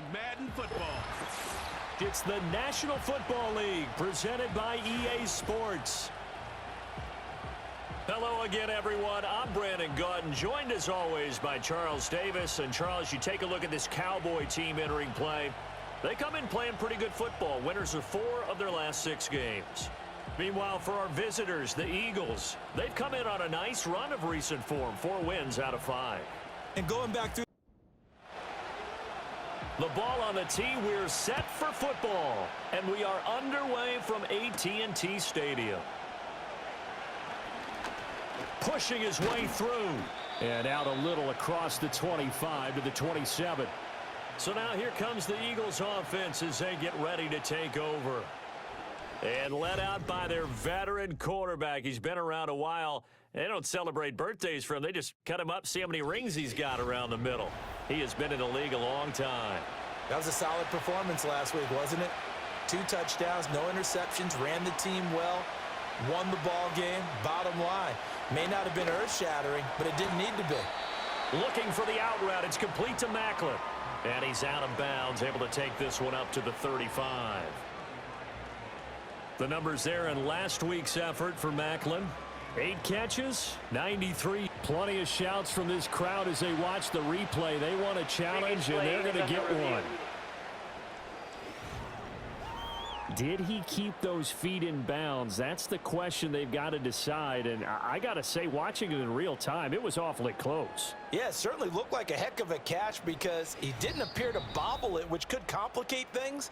on Madden Football. It's the National Football League presented by EA Sports. Hello again, everyone. I'm Brandon Gautin, joined as always by Charles Davis. And Charles, you take a look at this Cowboy team entering play. They come in playing pretty good football. Winners of 4 of their last 6 games. Meanwhile, for our visitors, the Eagles, they've come in on a nice run of recent form. 4 wins out of 5. And going back through the ball on the tee, we're set for football. And we are underway from AT&T Stadium. Pushing his way through. And out a little across the 25 to the 27. So now here comes the Eagles offense as they get ready to take over. And led out by their veteran quarterback. He's been around a while. They don't celebrate birthdays for him. They just cut him up, see how many rings he's got around the middle. He has been in the league a long time. That was a solid performance last week, wasn't it? 2 touchdowns, no interceptions, ran the team well, won the ball game. Bottom line, may not have been earth-shattering, but it didn't need to be. Looking for the out route. It's complete to Macklin. And he's out of bounds, able to take this one up to the 35. The numbers there in last week's effort for Macklin. 8 catches, 93. Plenty of shouts from this crowd as they watch the replay. They want a challenge, and they're going to get one. Did he keep those feet in bounds? That's the question they've got to decide. And I got to say, watching it in real time, it was awfully close. Yeah, it certainly looked like a heck of a catch because he didn't appear to bobble it, which could complicate things.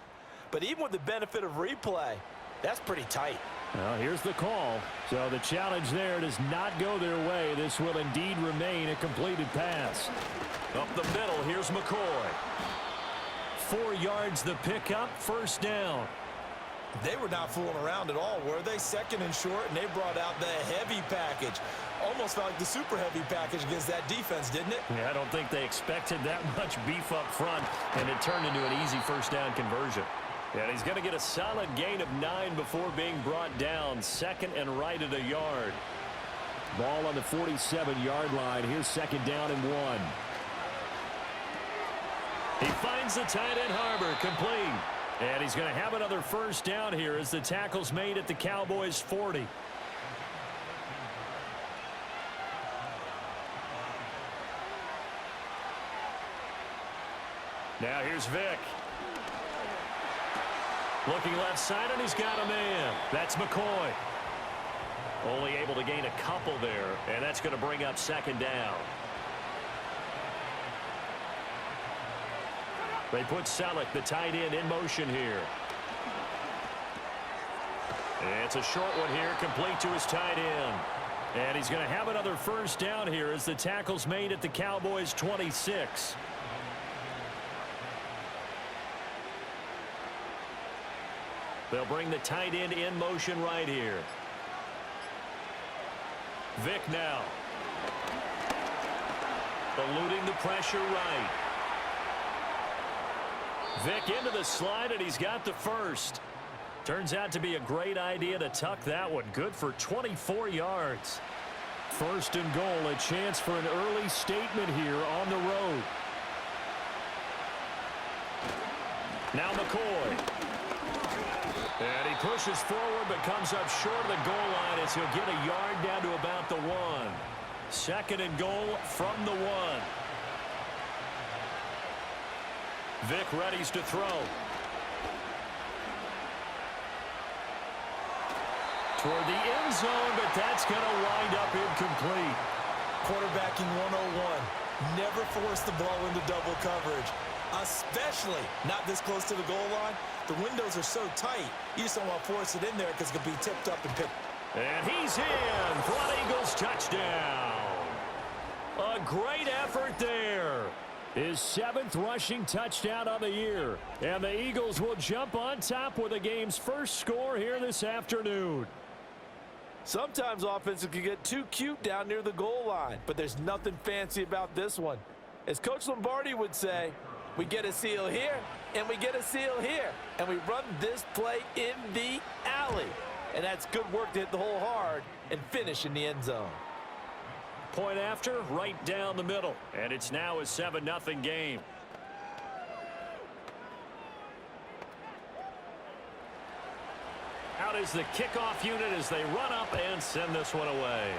But even with the benefit of replay, that's pretty tight. Well, here's the call. So the challenge there does not go their way. This will indeed remain a completed pass. Up the middle, here's McCoy. 4 yards the pickup, first down. They were not fooling around at all, were they? 2nd and short, and they brought out the heavy package. Almost felt like the super heavy package against that defense, didn't it? Yeah, I don't think they expected that much beef up front, and it turned into an easy first down conversion. And he's going to get a solid gain of 9 before being brought down. 2nd and right at a yard. Ball on the 47-yard line. Here's 2nd down and 1. He finds the tight end Harbor, complete. And he's going to have another first down here as the tackle's made at the Cowboys' 40. Now here's Vick. Looking left side, and he's got a man. That's McCoy. Only able to gain a couple there, and that's going to bring up 2nd down. They put Selleck, the tight end, in motion here. And it's a short one here, complete to his tight end. And he's going to have another first down here as the tackle's made at the Cowboys' 26. They'll bring the tight end in motion right here. Vick now. Eluding the pressure right. Vick into the slide, and he's got the first. Turns out to be a great idea to tuck that one. Good for 24 yards. 1st and goal, a chance for an early statement here on the road. Now McCoy. And he pushes forward but comes up short of the goal line as he'll get a yard down to about the 1. 2nd and goal from the 1. Vick readies to throw. Toward the end zone, but that's going to wind up incomplete. Quarterbacking 101. Never force the ball into double coverage, especially not this close to the goal line. The windows are so tight, you just don't want to force it in there because it could be tipped up and picked. And he's in for an Eagles touchdown. A great effort there. His 7th rushing touchdown of the year. And the Eagles will jump on top with the game's first score here this afternoon. Sometimes offenses can get too cute down near the goal line, but there's nothing fancy about this one. As Coach Lombardi would say, we get a seal here, and we get a seal here, and we run this play in the alley. And that's good work to hit the hole hard and finish in the end zone. Point after, right down the middle. And it's now a 7-0 game. Out is the kickoff unit as they run up and send this one away.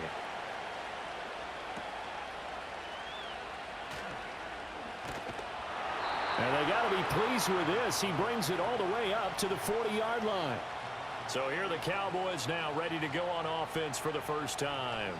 And they got to be pleased with this. He brings it all the way up to the 40-yard line. So here are the Cowboys now ready to go on offense for the first time.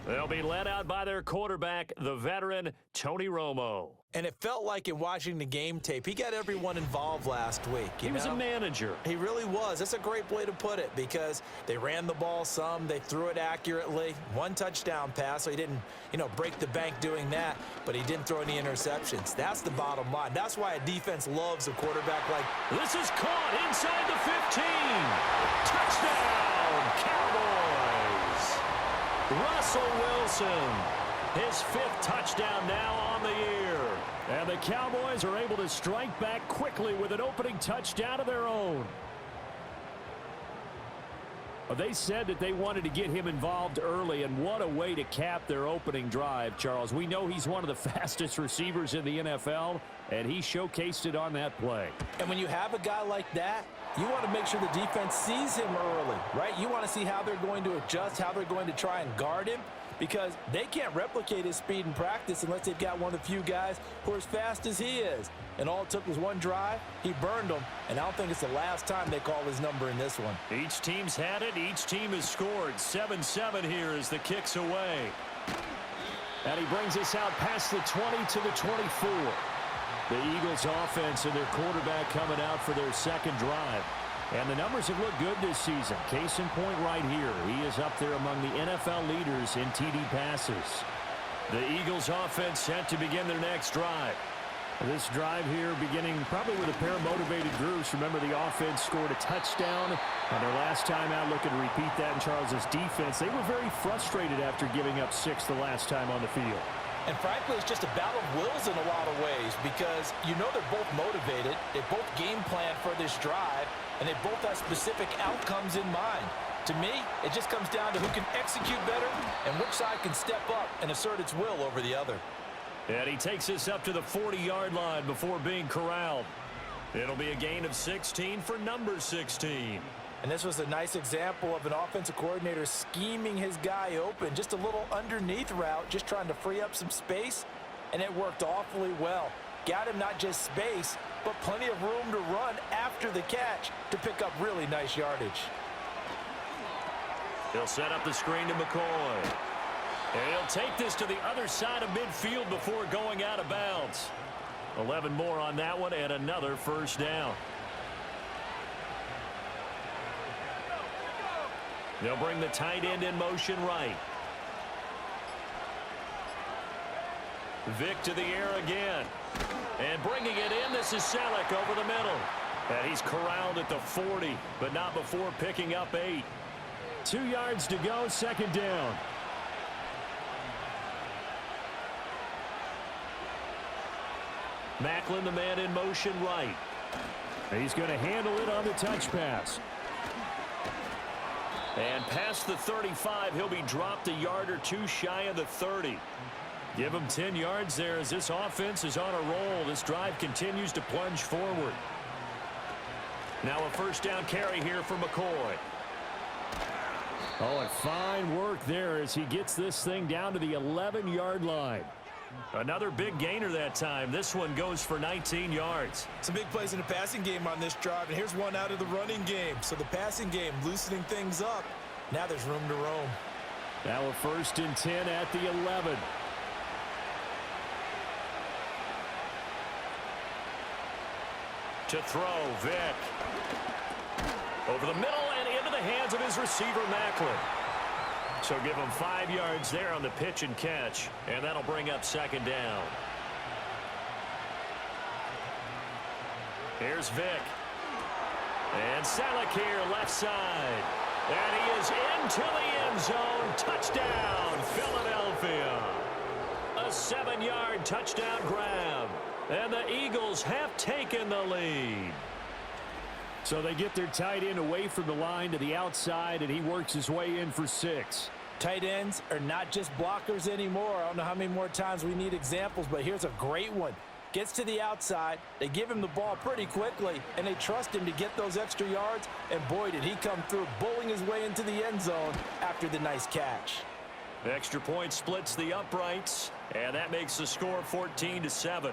They'll be led out by their quarterback, the veteran Tony Romo. And it felt like in watching the game tape, he got everyone involved last week. He was a manager. He really was. That's a great way to put it because they ran the ball some. They threw it accurately. One touchdown pass, so he didn't, break the bank doing that, but he didn't throw any interceptions. That's the bottom line. That's why a defense loves a quarterback like. This is caught inside the 15. Touchdown, Cowboys. Russell Wilson, his 5th touchdown now on the year. And the Cowboys are able to strike back quickly with an opening touchdown of their own. They said that they wanted to get him involved early, and what a way to cap their opening drive, Charles. We know he's one of the fastest receivers in the NFL, and he showcased it on that play. And when you have a guy like that, you want to make sure the defense sees him early, right? You want to see how they're going to adjust, how they're going to try and guard him, because they can't replicate his speed in practice unless they've got one of the few guys who are as fast as he is. And all it took was one drive. He burned them, and I don't think it's the last time they call his number in this one. Each team's had it. Each team has scored. 7-7 here as the kick's away. And he brings us out past the 20 to the 24. The Eagles offense and their quarterback coming out for their second drive. And the numbers have looked good this season. Case in point right here. He is up there among the NFL leaders in TD passes. The Eagles offense set to begin their next drive. This drive here beginning probably with a pair of motivated groups. Remember, the offense scored a touchdown on their last time out, looking to repeat that in Charles's defense. They were very frustrated after giving up 6 the last time on the field. And frankly, it's just a battle of wills in a lot of ways because they're both motivated. They both game plan for this drive, and they both have specific outcomes in mind. To me, it just comes down to who can execute better and which side can step up and assert its will over the other. And he takes us up to the 40-yard line before being corralled. It'll be a gain of 16 for number 16. And this was a nice example of an offensive coordinator scheming his guy open. Just a little underneath route, just trying to free up some space, and it worked awfully well. Got him not just space, but plenty of room to run after the catch to pick up really nice yardage. He'll set up the screen to McCoy. And he'll take this to the other side of midfield before going out of bounds. 11 more on that one and another first down. They'll bring the tight end in motion right. Vick to the air again. And bringing it in, this is Selleck over the middle. And he's corralled at the 40, but not before picking up 8. 2 yards to go, second down. Macklin, the man in motion right. He's going to handle it on the touch pass. And past the 35, he'll be dropped a yard or two shy of the 30. Give him 10 yards there as this offense is on a roll. This drive continues to plunge forward. Now a first down carry here for McCoy. Oh, and fine work there as he gets this thing down to the 11-yard line. Another big gainer that time. This one goes for 19 yards. Some big plays in the passing game on this drive, and here's one out of the running game. So the passing game loosening things up. Now there's room to roam. Now a first and 10 at the 11. To throw, Vick. Over the middle and into the hands of his receiver, Macklin. So give him 5 yards there on the pitch and catch, and that'll bring up second down. Here's Vick. And Selleck here, left side. And he is into the end zone. Touchdown, Philadelphia. A 7-yard touchdown grab. And the Eagles have taken the lead. So they get their tight end away from the line to the outside, and he works his way in for 6. Tight ends are not just blockers anymore. I don't know how many more times we need examples, but here's a great one. Gets to the outside. They give him the ball pretty quickly, and they trust him to get those extra yards. And boy, did he come through, bowling his way into the end zone after the nice catch. The extra point splits the uprights, and that makes the score 14-7.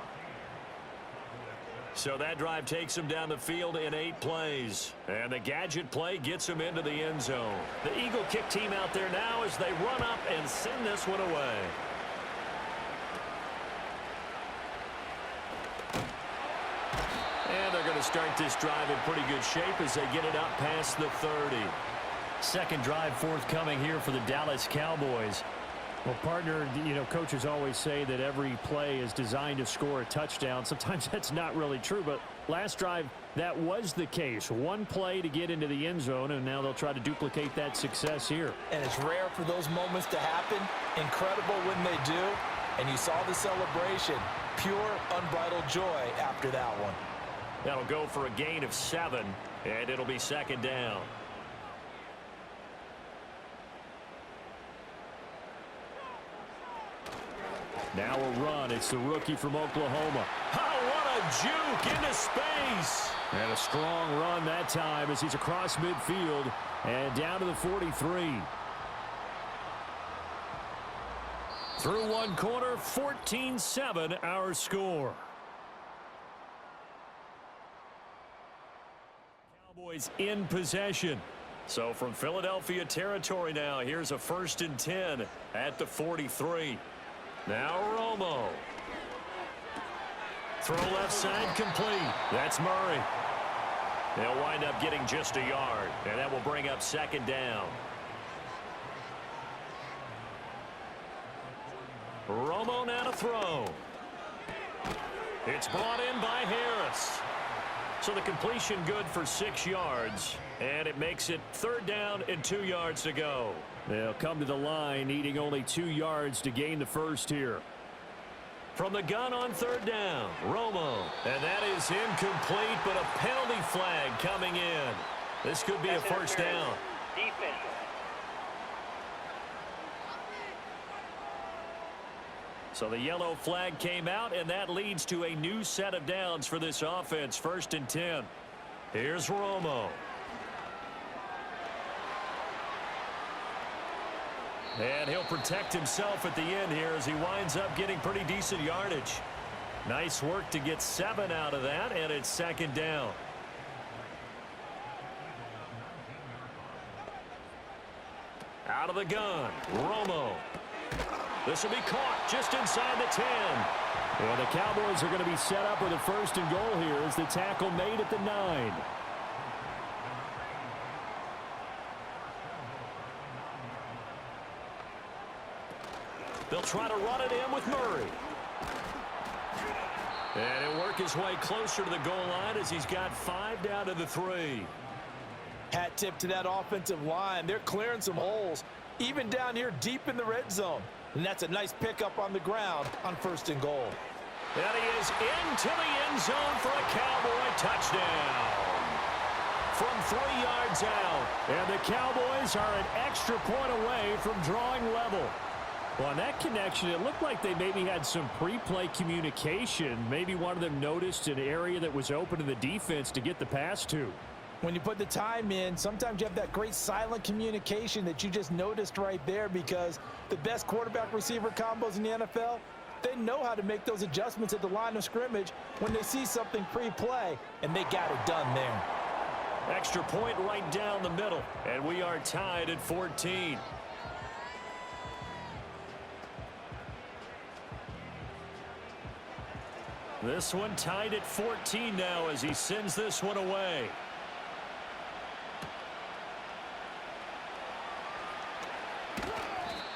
So that drive takes him down the field in 8 plays. And the gadget play gets him into the end zone. The Eagle kick team out there now as they run up and send this one away. And they're going to start this drive in pretty good shape as they get it up past the 30. Second drive forthcoming here for the Dallas Cowboys. Well, partner, coaches always say that every play is designed to score a touchdown. Sometimes that's not really true, but last drive, that was the case. One play to get into the end zone, and now they'll try to duplicate that success here. And it's rare for those moments to happen. Incredible when they do. And you saw the celebration. Pure, unbridled joy after that one. That'll go for a gain of 7, and it'll be second down. Now a run. It's the rookie from Oklahoma. Oh, what a juke into space. And a strong run that time as he's across midfield and down to the 43. Through one quarter, 14-7 our score. Cowboys in possession. So from Philadelphia territory now, here's a 1st and 10 at the 43. Now Romo. Throw left side complete. That's Murray. They'll wind up getting just a yard, and that will bring up second down. Romo now to throw. It's brought in by Harris. So the completion good for 6 yards, and it makes it 3rd down and 2 yards to go. They'll come to the line needing only 2 yards to gain the first here. From the gun on 3rd down, Romo. And that is incomplete, but a penalty flag coming in. This could be a first down. Defense. So the yellow flag came out, and that leads to a new set of downs for this offense. 1st and 10. Here's Romo. And he'll protect himself at the end here as he winds up getting pretty decent yardage. Nice work to get 7 out of that, and it's 2nd down. Out of the gun, Romo. This will be caught just inside the 10. Well, the Cowboys are going to be set up with a 1st and goal here as the tackle made at the 9. They'll try to run it in with Murray. And he'll work his way closer to the goal line as he's got 5 down to the 3. Hat tip to that offensive line. They're clearing some holes, even down here deep in the red zone. And that's a nice pickup on the ground on 1st and goal. And he is into the end zone for a Cowboy touchdown. From 3 yards out. And the Cowboys are an extra point away from drawing level. Well, on that connection, it looked like they maybe had some pre-play communication. Maybe one of them noticed an area that was open to the defense to get the pass to. When you put the time in, sometimes you have that great silent communication that you just noticed right there, because the best quarterback-receiver combos in the NFL, they know how to make those adjustments at the line of scrimmage when they see something pre-play, and they got it done there. Extra point right down the middle, and we are tied at 14. This one tied at 14 now as he sends this one away.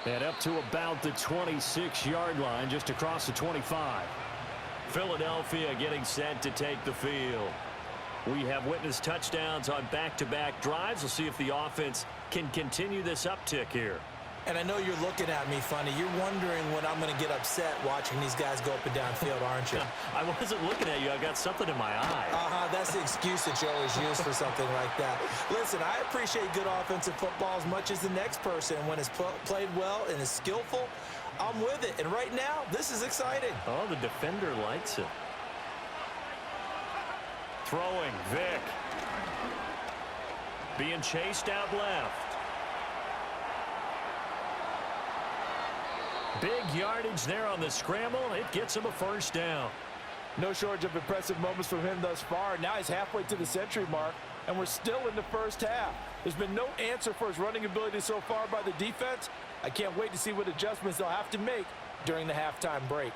And up to about the 26-yard line, just across the 25. Philadelphia getting set to take the field. We have witnessed touchdowns on back-to-back drives. We'll see if the offense can continue this uptick here. And I know you're looking at me funny. You're wondering when I'm going to get upset watching these guys go up and down field, aren't you? I wasn't looking at you. I got something in my eye. That's the excuse that you always use for something like that. Listen, I appreciate good offensive football as much as the next person. When it's played well and is skillful, I'm with it. And right now, this is exciting. Oh, the defender likes it. Throwing, Vick. Being chased out left. Big yardage there on the scramble. It gets him a first down. No shortage of impressive moments from him thus far. Now he's halfway to the century mark, and we're still in the first half. There's been no answer for his running ability so far by the defense. I can't wait to see what adjustments they'll have to make during the halftime break.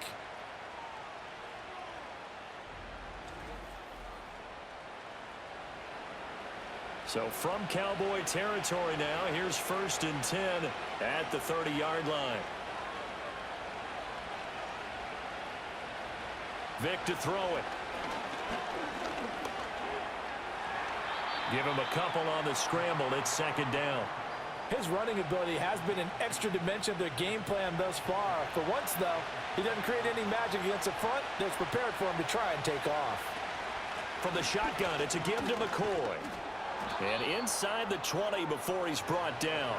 So from Cowboy territory now, here's 1st and 10 at the 30-yard line. Vick to throw it. Give him a couple on the scramble. It's 2nd down. His running ability has been an extra dimension of their game plan thus far. For once, though, he doesn't create any magic against the front that's prepared for him to try and take off. From the shotgun, it's a give to McCoy. And inside the 20 before he's brought down.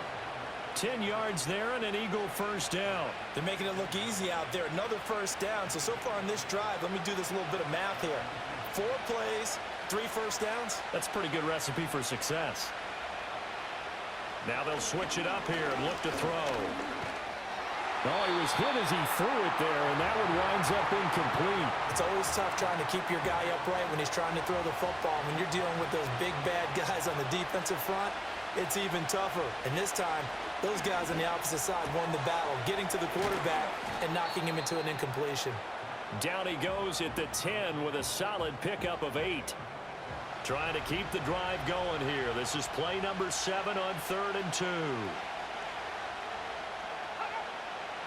10 yards there and an Eagle first down. They're making it look easy out there. Another first down. So far in this drive, let me do this little bit of math here. 4 plays, 3 first downs. That's a pretty good recipe for success. Now they'll switch it up here and look to throw. Oh, he was hit as he threw it there, and that one winds up incomplete. It's always tough trying to keep your guy upright when he's trying to throw the football. When you're dealing with those big, bad guys on the defensive front, it's even tougher. And this time, those guys on the opposite side won the battle, getting to the quarterback and knocking him into an incompletion. Down he goes at the 10 with a solid pickup of 8. Trying to keep the drive going here. This is play number 7 on 3rd and 2.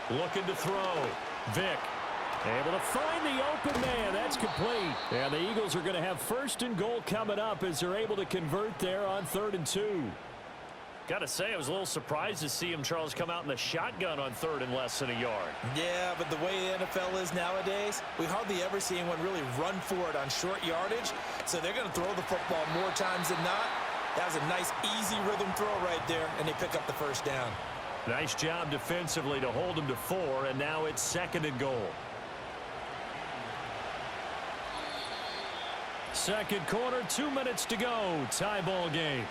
Looking to throw. Vick. Able to find the open man. That's complete. And the Eagles are going to have 1st and goal coming up as they're able to convert there on 3rd and 2. Got to say, I was a little surprised to see him, Charles, come out in the shotgun on 3rd and less than a yard. Yeah, but the way the NFL is nowadays, we hardly ever see anyone really run for it on short yardage. So they're going to throw the football more times than not. That was a nice, easy rhythm throw right there, and they pick up the first down. Nice job defensively to hold him to 4, and now it's 2nd and goal. Second quarter, 2 minutes to go. Tie ball game.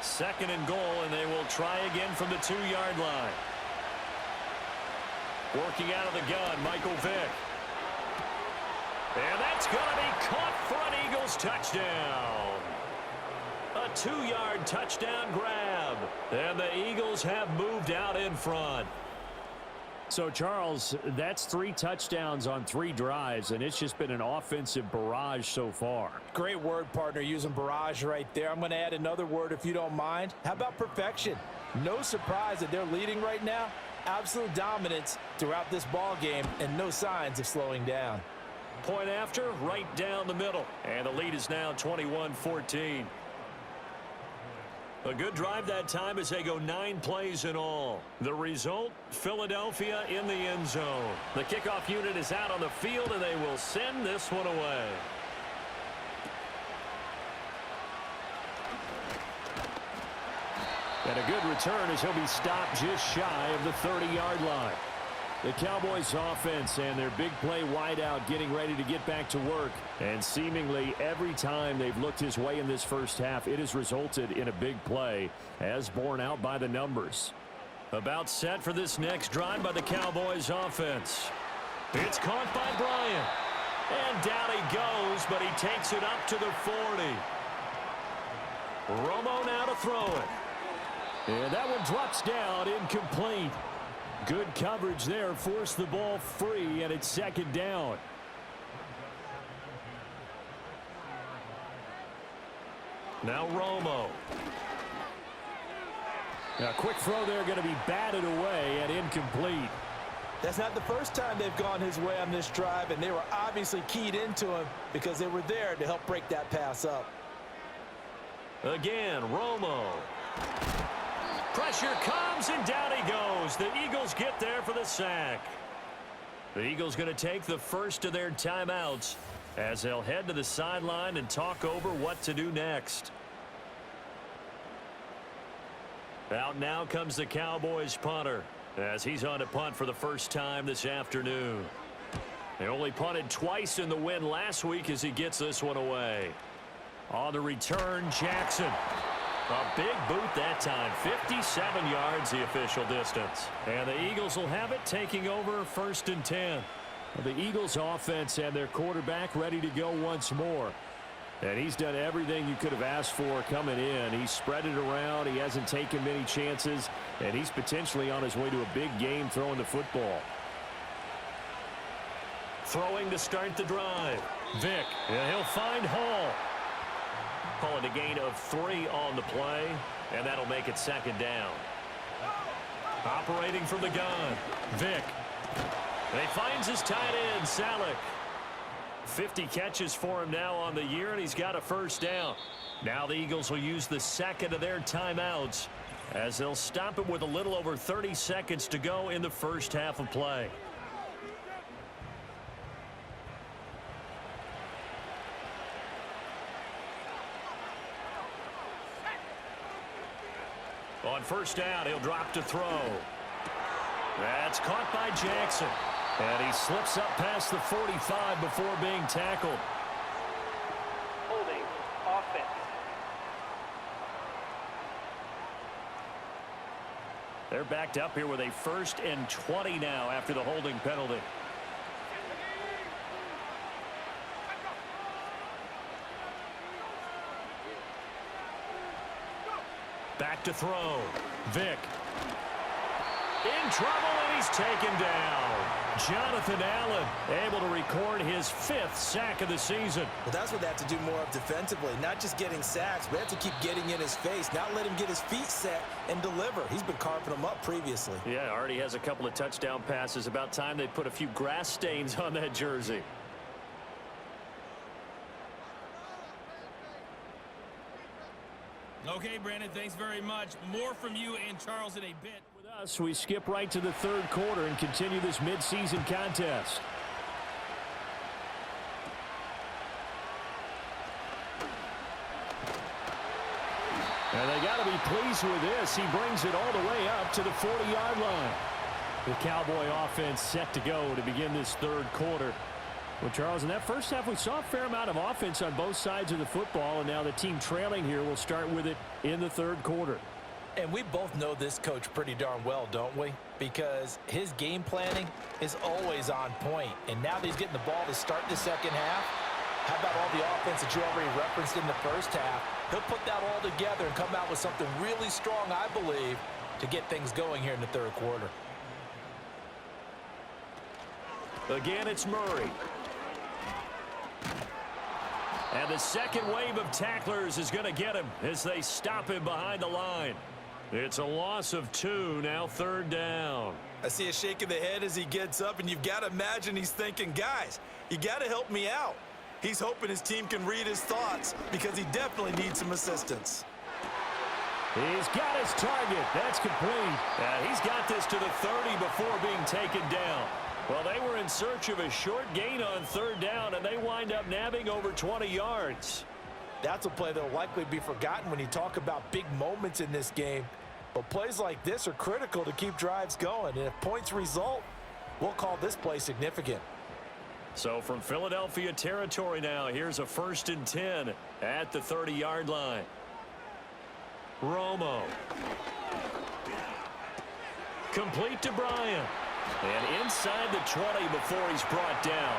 2nd and goal, and they will try again from the 2-yard line. Working out of the gun, Michael Vick. And that's going to be caught for an Eagles touchdown. A 2-yard touchdown grab. And the Eagles have moved out in front. So, Charles, that's 3 touchdowns on 3 drives, and it's just been an offensive barrage so far. Great word, partner, using barrage right there. I'm going to add another word if you don't mind. How about perfection? No surprise that they're leading right now. Absolute dominance throughout this ball game and no signs of slowing down. Point after, right down the middle. And the lead is now 21-14. A good drive that time as they go 9 plays in all. The result, Philadelphia in the end zone. The kickoff unit is out on the field, and they will send this one away. And a good return as he'll be stopped just shy of the 30-yard line. The Cowboys offense and their big play wideout getting ready to get back to work. And seemingly every time they've looked his way in this first half, it has resulted in a big play, as borne out by the numbers. About set for this next drive by the Cowboys offense. It's caught by Bryant. And down he goes, but he takes it up to the 40. Romo now to throw it. And that one drops down, incomplete. Good coverage there, forced the ball free, and it's 2nd down. Now Romo. Now, quick throw there, going to be batted away and incomplete. That's not the first time they've gone his way on this drive, and they were obviously keyed into him because they were there to help break that pass up. Again, Romo. Pressure comes, and down he goes. The Eagles get there for the sack. The Eagles going to take the first of their timeouts as they'll head to the sideline and talk over what to do next. Out now comes the Cowboys punter as he's on to punt for the first time this afternoon. They only punted twice in the win last week as he gets this one away. On the return, Jackson. A big boot that time. 57 yards the official distance. And the Eagles will have it, taking over 1st and 10. The Eagles offense and their quarterback ready to go once more. And he's done everything you could have asked for coming in. He's spread it around. He hasn't taken many chances. And he's potentially on his way to a big game throwing the football. Throwing to start the drive. Vick, and he'll find Hall. Call it a gain of 3 on the play, and that'll make it 2nd down. Operating from the gun, Vick. And he finds his tight end, Salek. 50 catches for him now on the year, and he's got a 1st down. Now the Eagles will use the 2nd of their timeouts as they'll stop it with a little over 30 seconds to go in the 1st half of play. On 1st down, he'll drop to throw. That's caught by Jackson. And he slips up past the 45 before being tackled. Holding offense. They're backed up here with a 1st and 20 now after the holding penalty. Back to throw. Vick. In trouble, and he's taken down. Jonathan Allen able to record his 5th sack of the season. Well, that's what they have to do more of defensively. Not just getting sacks, but they have to keep getting in his face. Not let him get his feet set and deliver. He's been carving them up previously. Yeah, already has a couple of touchdown passes. About time they put a few grass stains on that jersey. Okay, Brandon, thanks very much. More from you and Charles in a bit. With us, we skip right to the 3rd quarter and continue this midseason contest. And they got to be pleased with this. He brings it all the way up to the 40-yard line. The Cowboy offense set to go to begin this 3rd quarter. Well, Charles, in that 1st half, we saw a fair amount of offense on both sides of the football, and now the team trailing here will start with it in the 3rd quarter. And we both know this coach pretty darn well, don't we? Because his game planning is always on point. And now that he's getting the ball to start the 2nd half, how about all the offense that you already referenced in the 1st half? He'll put that all together and come out with something really strong, I believe, to get things going here in the 3rd quarter. Again, it's Murray. And the 2nd wave of tacklers is going to get him as they stop him behind the line. It's a loss of 2, now 3rd down. I see a shake of the head as he gets up, and you've got to imagine he's thinking, guys, you got to help me out. He's hoping his team can read his thoughts because he definitely needs some assistance. He's got his target. That's complete. He's got this to the 30 before being taken down. Well, they were in search of a short gain on 3rd down, and they wind up nabbing over 20 yards. That's a play that will likely be forgotten when you talk about big moments in this game. But plays like this are critical to keep drives going. And if points result, we'll call this play significant. So from Philadelphia territory now, here's a 1st and 10 at the 30-yard line. Romo. Complete to Bryant. And inside the 20 before he's brought down.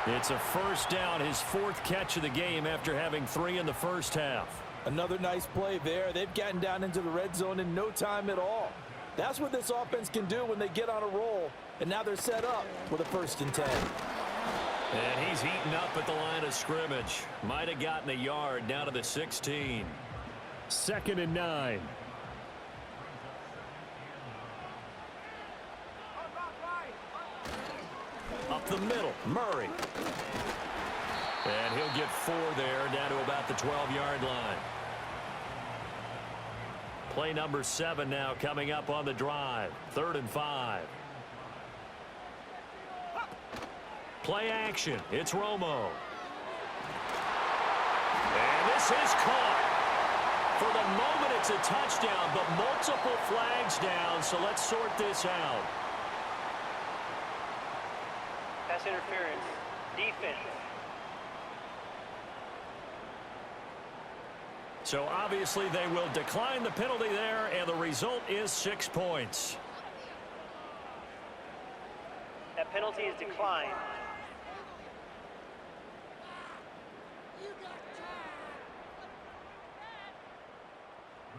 It's a 1st down, his 4th catch of the game after having 3 in the 1st half. Another nice play there. They've gotten down into the red zone in no time at all. That's what this offense can do when they get on a roll. And now they're set up with a 1st and 10. And he's heating up at the line of scrimmage. Might have gotten a yard down to the 16. 2nd and 9. Up the middle, Murray. And he'll get 4 there, down to about the 12-yard line. Play number 7 now coming up on the drive. 3rd and 5. Play action. It's Romo. And this is caught. For the moment, it's a touchdown, but multiple flags down, so let's sort this out. pass interference. Defense. So obviously they will decline the penalty there, and the result is 6 points. That penalty is declined.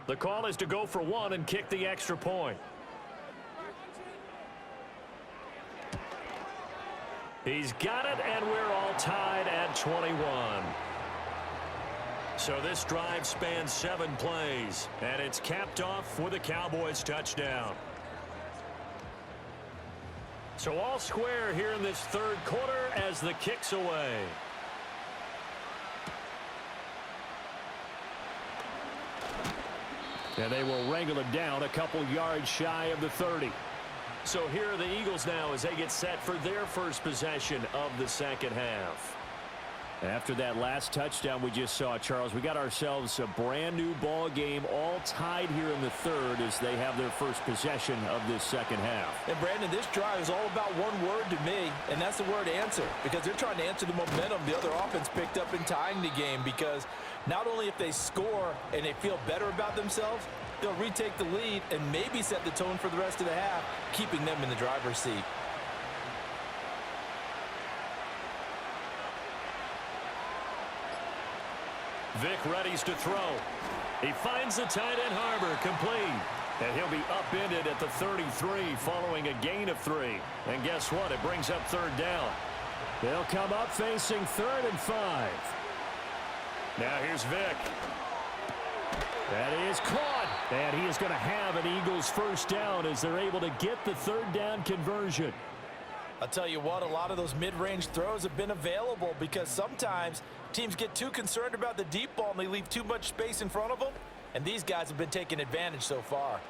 The call is to go for one and kick the extra point. He's got it, and we're all tied at 21. So this drive spans 7 plays, and it's capped off with a Cowboys touchdown. So all square here in this third quarter as the kick's away. And they will wrangle him down a couple yards shy of the 30. So here are the Eagles now as they get set for their first possession of the second half. After that last touchdown we just saw, Charles, we got ourselves a brand new ball game, all tied here in the third as they have their first possession of this second half. And Brandon, this drive is all about one word to me, and that's the word answer, because they're trying to answer the momentum the other offense picked up in tying the game, because not only if they score and they feel better about themselves, they'll retake the lead and maybe set the tone for the rest of the half, keeping them in the driver's seat. Vic readies to throw. He finds the tight end Harbor, complete. And he'll be upended at the 33 following a gain of 3. And guess what? It brings up third down. They'll come up facing 3rd and 5. Now here's Vic. That is caught. And he is going to have an Eagles first down as they're able to get the third down conversion. I'll tell you what, a lot of those mid-range throws have been available because sometimes teams get too concerned about the deep ball and they leave too much space in front of them. And these guys have been taking advantage so far.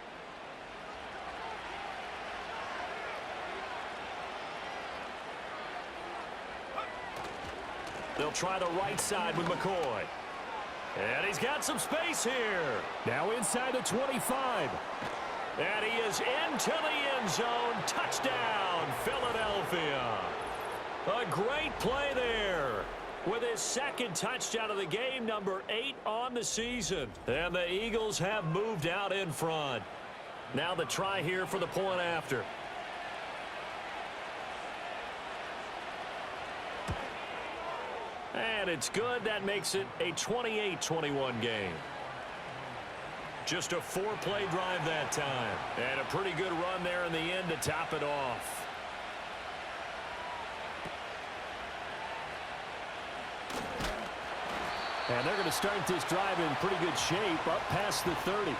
They'll try the right side with McCoy. And he's got some space here. Now inside the 25. And he is into the end zone. Touchdown, Philadelphia. A great play there. With his second touchdown of the game, number 8 on the season. And the Eagles have moved out in front. Now the try here for the point after. And it's good. That makes it a 28-21 game. Just a 4-play drive that time. And a pretty good run there in the end to top it off. And they're going to start this drive in pretty good shape up past the 30.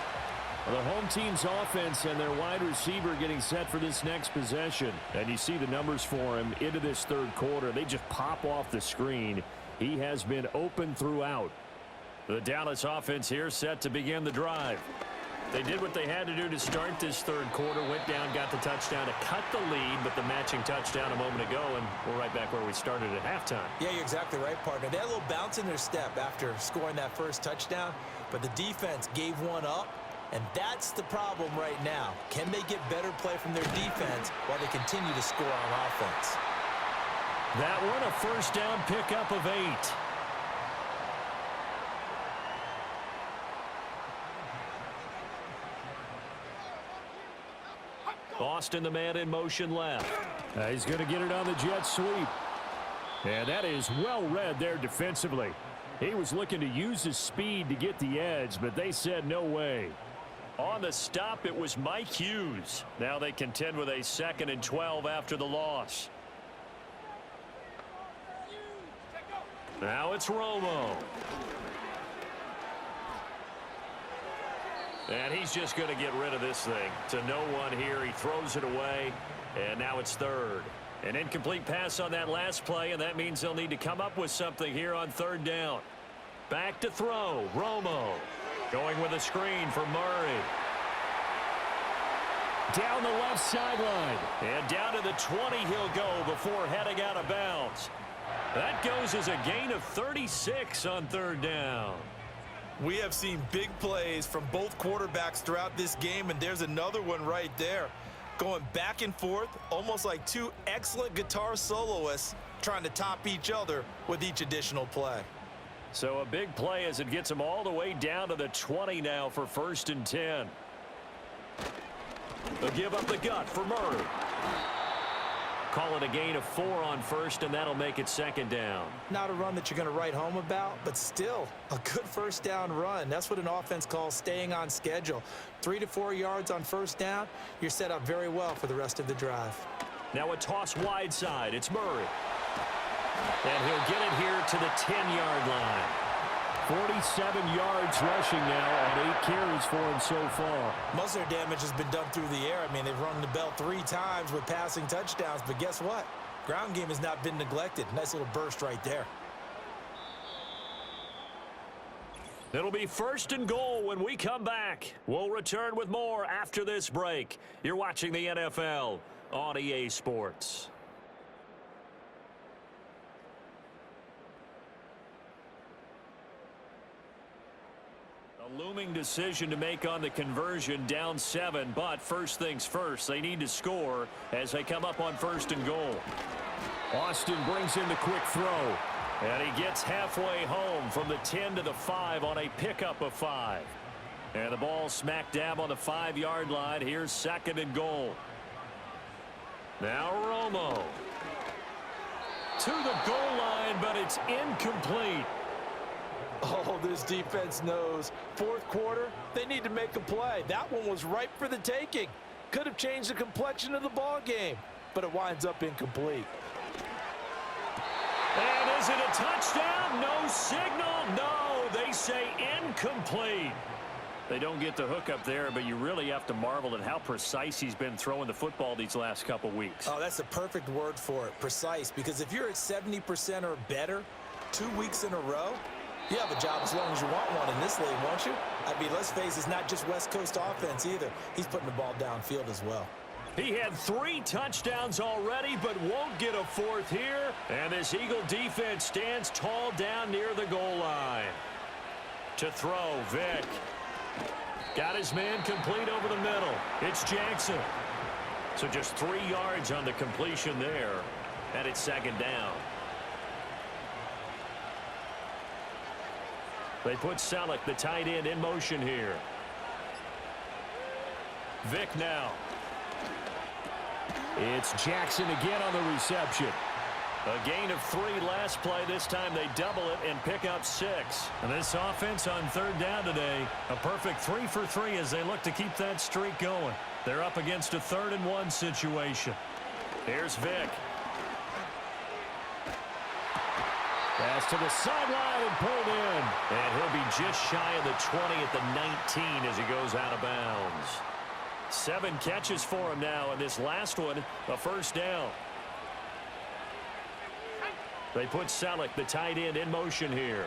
The home team's offense and their wide receiver getting set for this next possession. And you see the numbers for him into this third quarter. They just pop off the screen. He has been open throughout. The Dallas offense here set to begin the drive. They did what they had to do to start this third quarter. Went down, got the touchdown to cut the lead, but the matching touchdown a moment ago, and we're right back where we started at halftime. Yeah, you're exactly right, partner. They had a little bounce in their step after scoring that first touchdown, but the defense gave one up, and that's the problem right now. Can they get better play from their defense while they continue to score on offense? That one, a first down pickup of 8. Boston, the man in motion left. He's going to get it on the jet sweep. And that is well read there defensively. He was looking to use his speed to get the edge, but they said no way. On the stop, it was Mike Hughes. Now they contend with a 2nd and 12 after the loss. Now it's Romo. And he's just going to get rid of this thing. To no one here. He throws it away. And now it's 3rd. An incomplete pass on that last play, and that means they'll need to come up with something here on 3rd down. Back to throw. Romo going with a screen for Murray. Down the left sideline. And down to the 20 he'll go before heading out of bounds. That goes as a gain of 36 on 3rd down. We have seen big plays from both quarterbacks throughout this game, and there's another one right there. going back and forth, almost like two excellent guitar soloists trying to top each other with each additional play. So a big play as it gets them all the way down to the 20 now for 1st and 10. They'll give up the gut for Murray. Call it a gain of 4 on 1st, and that'll make it 2nd down. Not a run that you're going to write home about, but still a good 1st down run. That's what an offense calls staying on schedule. 3 to 4 yards on 1st down, you're set up very well for the rest of the drive. Now a toss wide side. It's Murray. And he'll get it here to the 10-yard line. 47 yards rushing now on 8 carries for him so far. Most of their damage has been done through the air. I mean, they've rung the bell 3 times with passing touchdowns, but guess what? Ground game has not been neglected. Nice little burst right there. It'll be 1st and goal when we come back. We'll return with more after this break. You're watching the NFL on EA Sports. A looming decision to make on the conversion, down 7, but first things first, they need to score as they come up on 1st and goal. Austin brings in the quick throw. And he gets halfway home from the 10 to the 5 on a pickup of 5. And the ball smack dab on the 5-yard line. Here's 2nd and goal. Now Romo. To the goal line, but it's incomplete. Oh, this defense knows. 4th quarter, they need to make a play. That one was ripe for the taking. Could have changed the complexion of the ball game, but it winds up incomplete. And is it a touchdown? No signal. No, they say incomplete. They don't get the hook up there, but you really have to marvel at how precise he's been throwing the football these last couple weeks. Oh, that's the perfect word for it, precise, because if you're at 70% or better 2 weeks in a row, you have a job as long as you want one in this league, won't you? I mean, let's face it, it's not just West Coast offense either. He's putting the ball downfield as well. He had 3 touchdowns already, but won't get a 4th here. And this Eagle defense stands tall down near the goal line. To throw, Vick. Got his man complete over the middle. It's Jackson. So just 3 yards on the completion there. And it's 2nd down. They put Selleck, the tight end, in motion here. Vick now. It's Jackson again on the reception. A gain of 3 last play. This time they double it and pick up 6. And this offense on 3rd down today, a perfect 3 for 3 as they look to keep that streak going. They're up against a 3rd and 1 situation. Here's Vick. Pass to the sideline and pulled in. And he'll be just shy of the 20 at the 19 as he goes out of bounds. 7 catches for him now, and this last one, a 1st down. They put Selleck, the tight end, in motion here.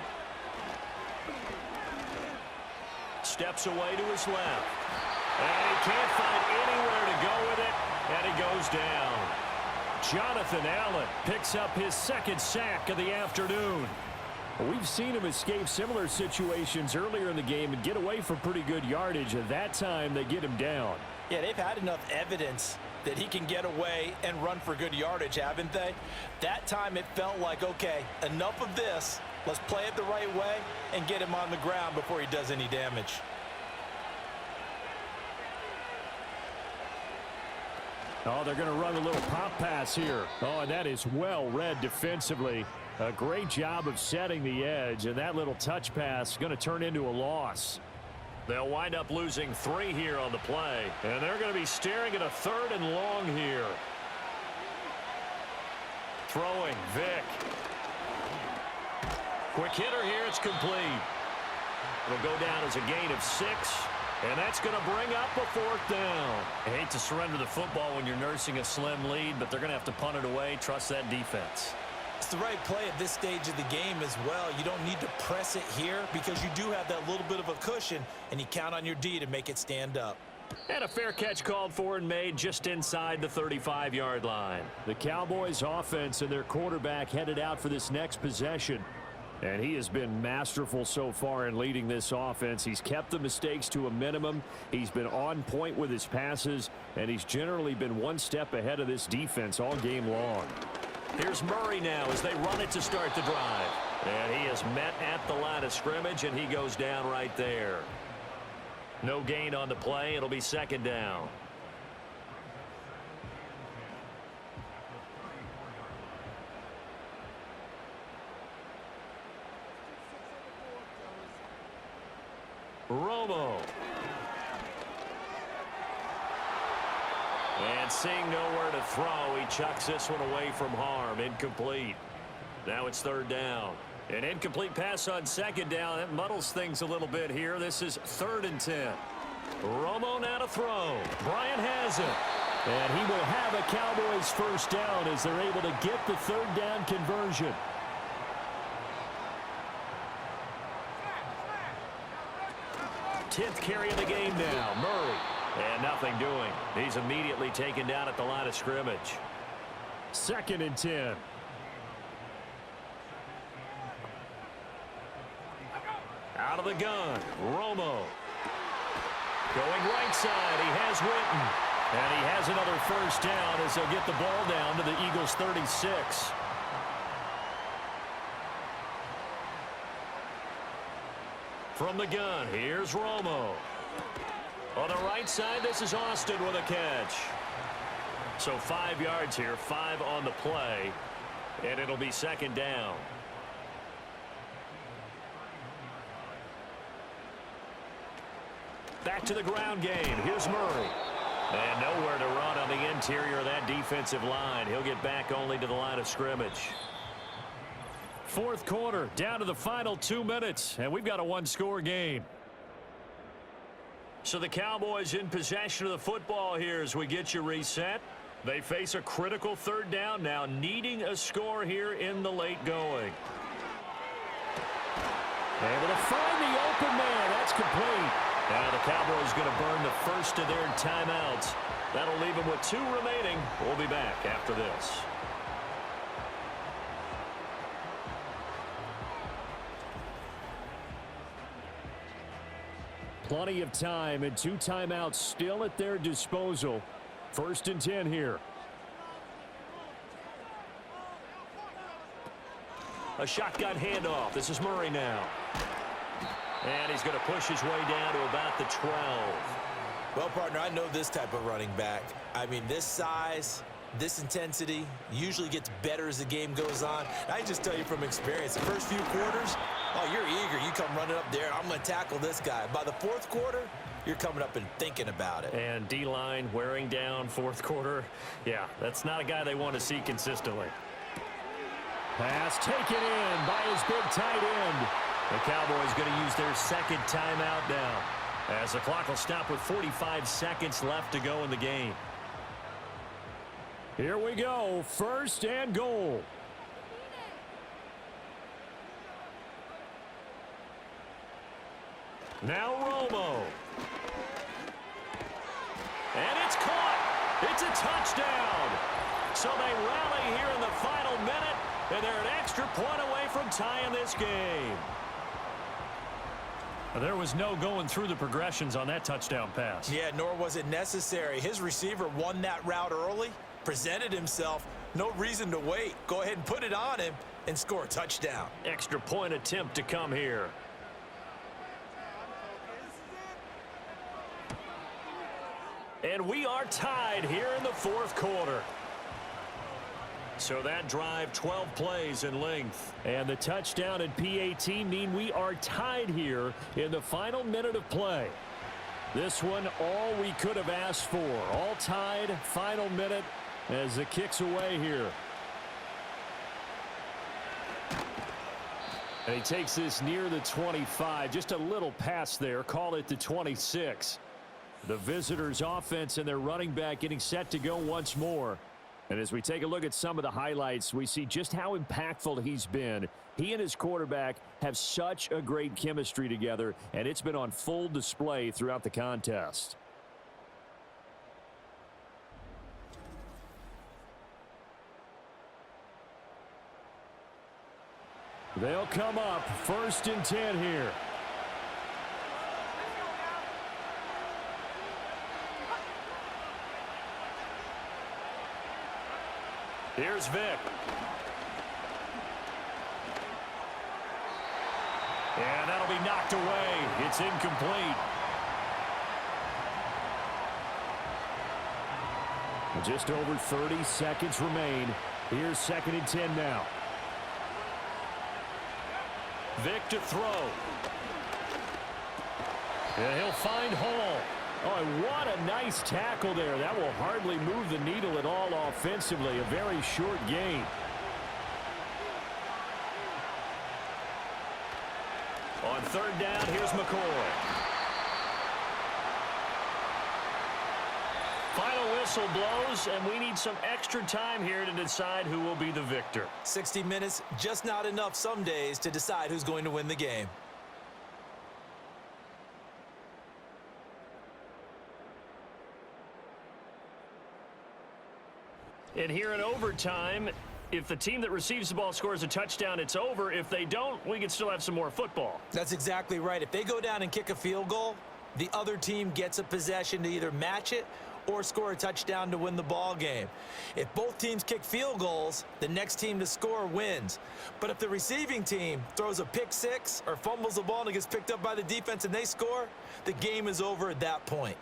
Steps away to his left. And he can't find anywhere to go with it, and he goes down. Jonathan Allen picks up his 2nd sack of the afternoon. We've seen him escape similar situations earlier in the game and get away from pretty good yardage. At that time, they get him down. Yeah, they've had enough evidence that he can get away and run for good yardage, haven't they? That time it felt like, okay, enough of this. Let's play it the right way and get him on the ground before he does any damage. Oh, they're going to run a little pop pass here. Oh, and that is well read defensively. A great job of setting the edge, and that little touch pass is going to turn into a loss. They'll wind up losing 3 here on the play, and they're going to be staring at a 3rd and long here. Throwing, Vick. Quick hitter here, it's complete. It'll go down as a gain of 6. And that's going to bring up a 4th down. I hate to surrender the football when you're nursing a slim lead, but they're going to have to punt it away. Trust that defense. It's the right play at this stage of the game as well. You don't need to press it here because you do have that little bit of a cushion, and you count on your D to make it stand up. And a fair catch called for and made just inside the 35-yard line. The Cowboys offense and their quarterback headed out for this next possession. And he has been masterful so far in leading this offense. He's kept the mistakes to a minimum. He's been on point with his passes, and he's generally been one step ahead of this defense all game long. Here's Murray now as they run it to start the drive. And he is met at the line of scrimmage, and he goes down right there. No gain on the play. It'll be second down. Romo. And seeing nowhere to throw, he chucks this one away from harm. Incomplete. Now it's third down. An incomplete pass on second down. That muddles things a little bit here. This is 3rd and 10. Romo now to throw. Bryant has it. And he will have a Cowboys first down as they're able to get the 3rd down conversion. Tenth carry of the game now. Murray. And nothing doing. He's immediately taken down at the line of scrimmage. 2nd and 10. Out of the gun. Romo. Going right side. He has Witten. And he has another first down as they'll get the ball down to the Eagles' 36. From the gun, here's Romo. On the right side, this is Austin with a catch. So 5 yards here, 5 on the play, and it'll be second down. Back to the ground game. Here's Murray. And nowhere to run on the interior of that defensive line. He'll get back only to the line of scrimmage. 4th quarter, down to the final 2 minutes, and we've got a one-score game. So the Cowboys in possession of the football here as we get you reset. They face a critical 3rd down now, needing a score here in the late going. Able to find the open man. That's complete. Now the Cowboys going to burn the first of their timeouts. That'll leave them with 2 remaining. We'll be back after this. Plenty of time and 2 timeouts still at their disposal. 1st and 10 here. A shotgun handoff. This is Murray now. And he's going to push his way down to about the 12. Well, partner, I know this type of running back. I mean, this size, this intensity usually gets better as the game goes on. I just tell you from experience, the first few quarters, oh, you're eager. You come running up there. I'm going to tackle this guy. By the 4th quarter, you're coming up and thinking about it. And D-line wearing down 4th quarter. Yeah, that's not a guy they want to see consistently. Pass taken in by his big tight end. The Cowboys going to use their 2nd timeout now, as the clock will stop with 45 seconds left to go in the game. Here we go. 1st and goal. Now Romo. And it's caught. It's a touchdown. So they rally here in the final minute, and they're an extra point away from tying this game. There was no going through the progressions on that touchdown pass. Yeah, nor was it necessary. His receiver won that route early, presented himself. No reason to wait. Go ahead and put it on him and score a touchdown. Extra point attempt to come here. And we are tied here in the 4th quarter. So that drive, 12 plays in length. And the touchdown and PAT mean we are tied here in the final minute of play. This one, all we could have asked for. All tied, final minute as the kick's away here. And he takes this near the 25. Just a little pass there. Call it the 26. The visitors' offense and their running back getting set to go once more. And as we take a look at some of the highlights, we see just how impactful he's been. He and his quarterback have such a great chemistry together, and it's been on full display throughout the contest. They'll come up 1st and 10 here. Here's Vic. And that'll be knocked away. It's incomplete. Just over 30 seconds remain. Here's 2nd and 10 now. Vic to throw. And he'll find Hall. Oh, and what a nice tackle there. That will hardly move the needle at all offensively. A very short game. On 3rd down, here's McCoy. Final whistle blows, and we need some extra time here to decide who will be the victor. 60 minutes, just not enough some days to decide who's going to win the game. And here in overtime, if the team that receives the ball scores a touchdown, it's over. If they don't, we can still have some more football. That's exactly right. If they go down and kick a field goal, the other team gets a possession to either match it or score a touchdown to win the ball game. If both teams kick field goals, the next team to score wins. But if the receiving team throws a pick six or fumbles the ball and it gets picked up by the defense and they score, the game is over at that point.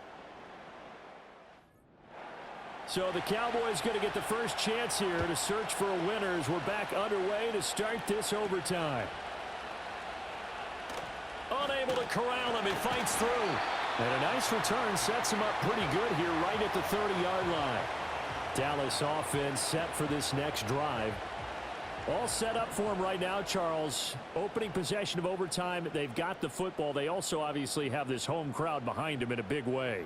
So the Cowboys going to get the first chance here to search for a winner as we're back underway to start this overtime. Unable to corral him. He fights through. And a nice return sets him up pretty good here right at the 30-yard line. Dallas offense set for this next drive. All set up for him right now, Charles. Opening possession of overtime. They've got the football. They also obviously have this home crowd behind them in a big way.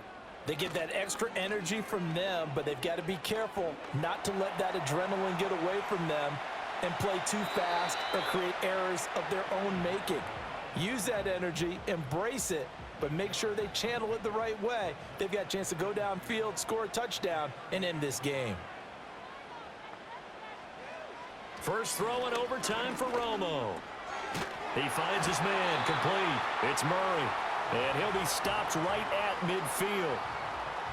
They get that extra energy from them, but they've got to be careful not to let that adrenaline get away from them and play too fast or create errors of their own making. Use that energy, embrace it, but make sure they channel it the right way. They've got a chance to go downfield, score a touchdown, and end this game. First throw in overtime for Romo. He finds his man, complete. It's Murray, and he'll be stopped right at midfield.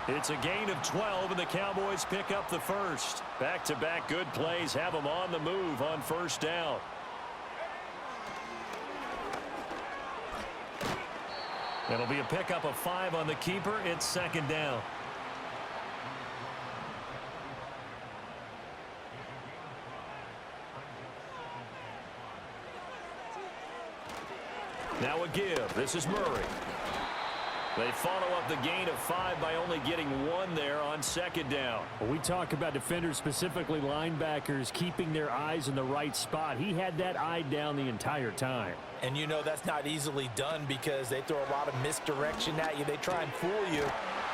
It's a gain of 12, and the Cowboys pick up the first. Back-to-back good plays have them on the move on 1st down. It'll be a pickup of 5 on the keeper. It's 2nd down. Now a give. This is Murray. They follow up the gain of 5 by only getting 1 there on 2nd down. When we talk about defenders, specifically linebackers, keeping their eyes in the right spot. He had that eye down the entire time. And you know that's not easily done because they throw a lot of misdirection at you. They try and fool you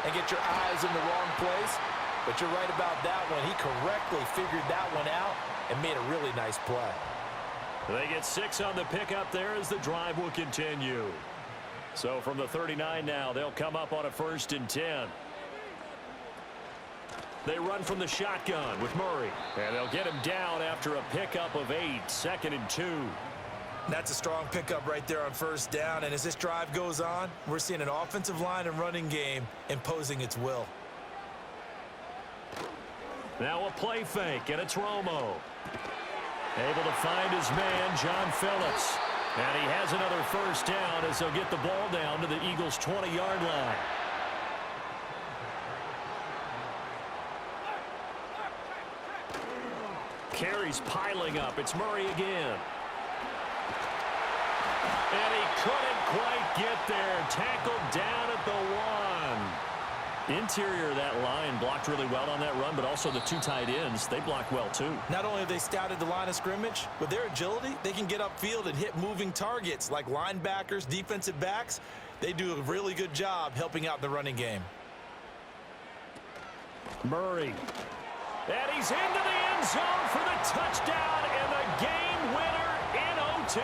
and get your eyes in the wrong place. But you're right about that one. He correctly figured that one out and made a really nice play. They get 6 on the pickup there as the drive will continue. So from the 39 now, they'll come up on a 1st and 10. They run from the shotgun with Murray. And they'll get him down after a pickup of 8, 2nd and 2. That's a strong pickup right there on 1st down. And as this drive goes on, we're seeing an offensive line and running game imposing its will. Now a play fake, and it's Romo. Able to find his man, John Phillips. And he has another 1st down as they'll get the ball down to the Eagles' 20-yard line. Carries piling up. It's Murray again. And he couldn't quite get there. Tackled down at the 1. Interior of that line blocked really well on that run, but also the 2 tight ends, they blocked well too. Not only have they scouted the line of scrimmage, with their agility, they can get upfield and hit moving targets like linebackers, defensive backs. They do a really good job helping out the running game. Murray. And he's into the end zone for the touchdown and the game winner in OT.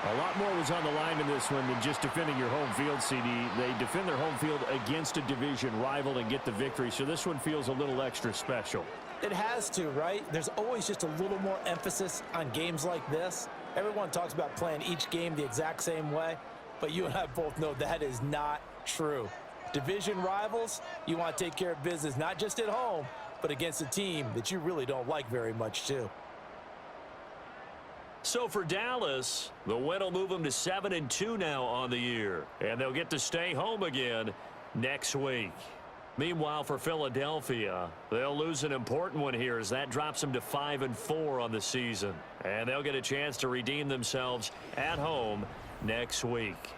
A lot lot more was on the line in this one than just defending your home field, CD. They defend their home field against a division rival and get the victory, so this one feels a little extra special. It has to, right? There's always just a little more emphasis on games like this. Everyone talks about playing each game the exact same way, but you and I both know that is not true. Division rivals, you want to take care of business not just at home, but against a team that you really don't like very much too. So for Dallas, the win will move them to 7-2 now on the year, and they'll get to stay home again next week. Meanwhile, for Philadelphia, they'll lose an important one here as that drops them to 5-4 on the season, and they'll get a chance to redeem themselves at home next week.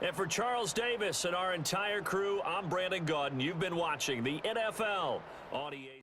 And for Charles Davis and our entire crew, I'm Brandon Gaudin. You've been watching the NFL on EA.